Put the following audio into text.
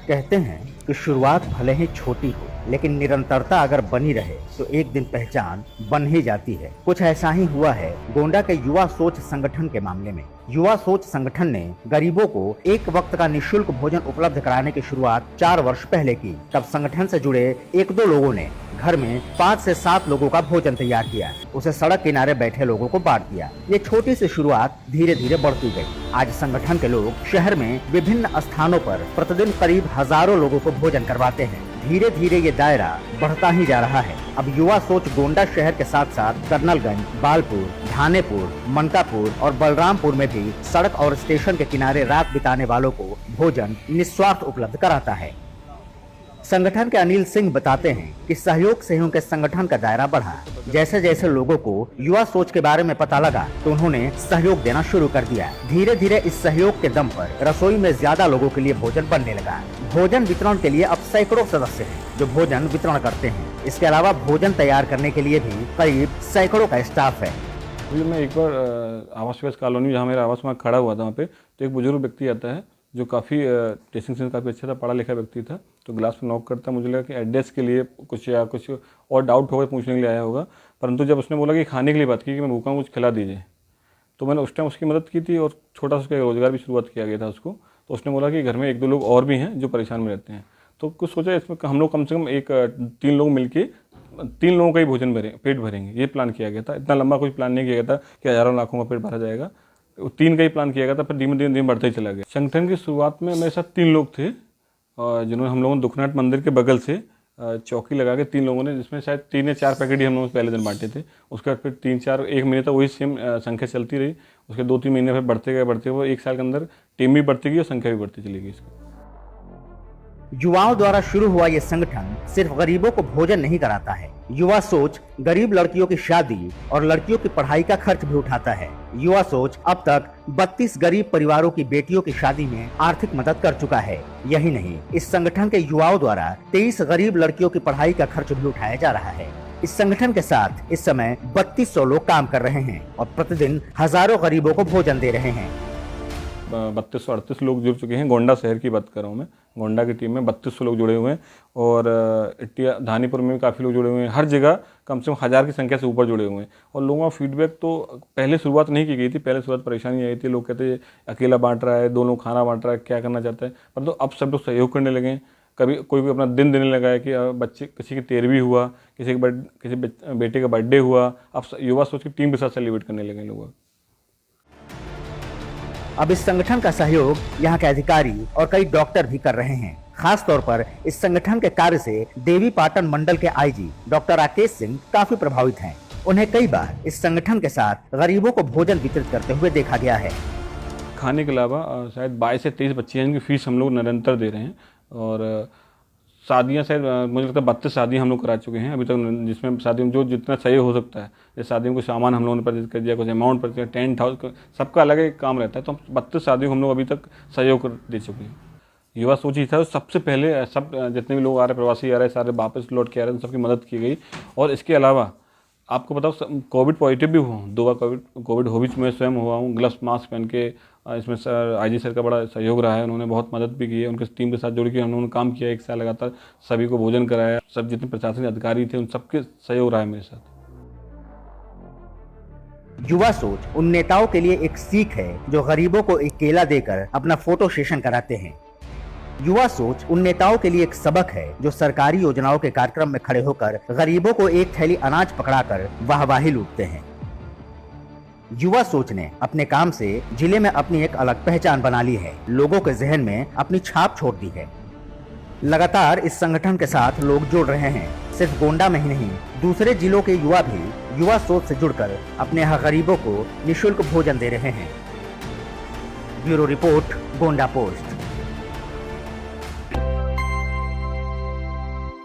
कहते हैं कि शुरुआत भले ही छोटी हो, लेकिन निरंतरता अगर बनी रहे तो एक दिन पहचान बन ही जाती है। कुछ ऐसा ही हुआ है गोंडा के युवा सोच संगठन के मामले में। युवा सोच संगठन ने गरीबों को एक वक्त का निःशुल्क भोजन उपलब्ध कराने की शुरुआत 4 वर्ष पहले की। तब संगठन से जुड़े 1-2 लोगों ने घर में 5 से 7 लोगों का भोजन तैयार किया, उसे सड़क किनारे बैठे लोगों को बांट दिया। ये छोटी सी शुरुआत धीरे धीरे बढ़ती गई। आज संगठन के लोग शहर में विभिन्न स्थानों पर प्रतिदिन करीब हजारों लोगों को भोजन करवाते हैं। धीरे धीरे ये दायरा बढ़ता ही जा रहा है। अब युवा सोच गोंडा शहर के साथ साथ कर्नलगंज, बालपुर, धानेपुर, मनकापुर और बलरामपुर में भी सड़क और स्टेशन के किनारे रात बिताने वालों को भोजन निस्वार्थ उपलब्ध कराता है। संगठन के अनिल सिंह बताते हैं कि सहयोग से ही उनके संगठन का दायरा बढ़ा। जैसे जैसे लोगों को युवा सोच के बारे में पता लगा तो उन्होंने सहयोग देना शुरू कर दिया। धीरे धीरे इस सहयोग के दम पर रसोई में ज्यादा लोगों के लिए भोजन बनने लगा। भोजन वितरण के लिए अब सैकड़ों सदस्य हैं जो भोजन वितरण करते हैं। इसके अलावा भोजन तैयार करने के लिए भी करीब सैकड़ों का स्टाफ है। मैं एक बार आवास विकास कॉलोनी जहाँ मेरा आवास में खड़ा हुआ था, वहाँ पे तो एक बुजुर्ग व्यक्ति आता है जो काफ़ी ड्रेसिंग सेंस काफ़ी अच्छा था, पढ़ा लिखा व्यक्ति था। तो ग्लास पर नॉक करता, मुझे लगा कि एड्रेस के लिए कुछ और डाउट होगा, पूछने के लिए आया होगा। परंतु जब उसने बोला कि खाने के लिए बात की कि मैं भूखा हूँ, कुछ खिला दीजिए, तो मैंने उस टाइम उसकी मदद की थी और छोटा सा उसका रोजगार भी शुरुआत किया गया था उसको। तो उसने बोला कि घर में 1-2 लोग और भी हैं जो परेशान में रहते हैं। तो कुछ सोचा इसमें हम लोग कम से कम 3 लोग मिल के 3 लोगों का ही भोजन पेट भरेंगे, ये प्लान किया गया था। इतना लंबा कोई प्लान नहीं किया गया था कि हज़ारों लाखों का पेट भरा जाएगा। 3 का ही प्लान किया गया था, फिर धीमे धीमे बढ़ता ही चला गया। संगठन की शुरुआत में मेरे साथ 3 लोग थे, जिन्होंने हम लोगों ने दुखनाथ मंदिर के बगल से चौकी लगा के 3 लोगों ने, जिसमें शायद 3 या 4 पैकेट ही हम लोग पहले दिन बांटे थे। उसके बाद फिर 3-4 1 महीने तक वही सेम संख्या चलती रही। उसके 2-3 महीने फिर बढ़ते हुए 1 साल के अंदर टीम भी बढ़ती गई और संख्या भी बढ़ती चली गई इसकी। युवाओं द्वारा शुरू हुआ ये संगठन सिर्फ गरीबों को भोजन नहीं कराता है। युवा सोच गरीब लड़कियों की शादी और लड़कियों की पढ़ाई का खर्च भी उठाता है। युवा सोच अब तक 32 गरीब परिवारों की बेटियों की शादी में आर्थिक मदद कर चुका है। यही नहीं, इस संगठन के युवाओं द्वारा 23 गरीब लड़कियों की पढ़ाई का खर्च भी उठाया जा रहा है। इस संगठन के साथ इस समय 3200 लोग काम कर रहे हैं और प्रतिदिन हजारों गरीबों को भोजन दे रहे हैं। 3238 लोग जुड़ चुके हैं। गोंडा शहर की बात कर रहा हूँ मैं। गोंडा की टीम में 3200 लोग जुड़े हुए हैं और इटिया धानीपुर में भी काफ़ी लोग जुड़े हुए हैं। हर जगह कम से कम 1000 की संख्या से ऊपर जुड़े हुए हैं। और लोगों का फीडबैक तो पहले शुरुआत नहीं की गई थी, पहले शुरुआत परेशानी आई थी। लोग कहते अकेला बांट रहा है, 2 लोग खाना बांट रहा है, क्या करना चाहता है। परंतु अब सब लोग सहयोग करने लगे हैं। कभी कोई अपना दिन देने लगा है कि बच्चे किसी की 13वीं हुआ, किसी बेटे का बर्थडे हुआ, अब युवा सोच की टीम के साथ सेलिब्रेट करने लगे लोग। अब इस संगठन का सहयोग यहाँ के अधिकारी और कई डॉक्टर भी कर रहे हैं। खास तौर पर इस संगठन के कार्य से देवी पाटन मंडल के आईजी डॉक्टर राकेश सिंह काफी प्रभावित हैं। उन्हें कई बार इस संगठन के साथ गरीबों को भोजन वितरित करते हुए देखा गया है। खाने के अलावा शायद 22 से 23 बच्चे हैं जिनकी फीस हम लोग निरंतर दे रहे हैं। और शादियाँ शायद मुझे लगता है 32 शादियाँ हम लोग करा चुके हैं अभी तक, जिसमें शादी में जो जितना सहयोग हो सकता है। जैसे शादियों को सामान हम लोगों ने परचेज कर दिया, कुछ अमाउंट परचेज, टेंट हाउस, सबका अलग एक काम रहता है। तो 32 शादियों को हम लोग अभी तक सहयोग कर दे चुके हैं। युवा सोच ही था, सबसे पहले सब जितने भी लोग आ रहे, प्रवासी आ रहे, सारे वापस लौट के आ रहे हैं, सबकी मदद की गई। और इसके अलावा आपको बताओ, कोविड पॉजिटिव भी हुआ, 2 बार कोविड हो भी मैं स्वयं हुआ हूँ। ग्लव्स मास्क पहन के, इसमें आईजी सर का बड़ा सहयोग रहा है। उन्होंने बहुत मदद भी की है। उनके टीम के साथ जुड़ के हम लोगों ने काम किया 1 साल लगातार, सभी को भोजन कराया। सब जितने प्रशासनिक अधिकारी थे उन सबके सहयोग रहा है मेरे साथ। युवा सोच उन नेताओं के लिए एक सीख है जो गरीबों को एक केला देकर अपना फोटो सेशन कराते हैं। युवा सोच उन नेताओं के लिए एक सबक है जो सरकारी योजनाओं के कार्यक्रम में खड़े होकर गरीबों को एक थैली अनाज पकड़ाकर वाहवाही लूटते हैं। युवा सोच ने अपने काम से जिले में अपनी एक अलग पहचान बना ली है, लोगों के जहन में अपनी छाप छोड़ दी है। लगातार इस संगठन के साथ लोग जुड़ रहे हैं। सिर्फ गोंडा में ही नहीं, दूसरे जिलों के युवा भी युवा सोच से जुड़कर अपने यहाँ गरीबों को निःशुल्क भोजन दे रहे हैं। Bureau report, Gonda post.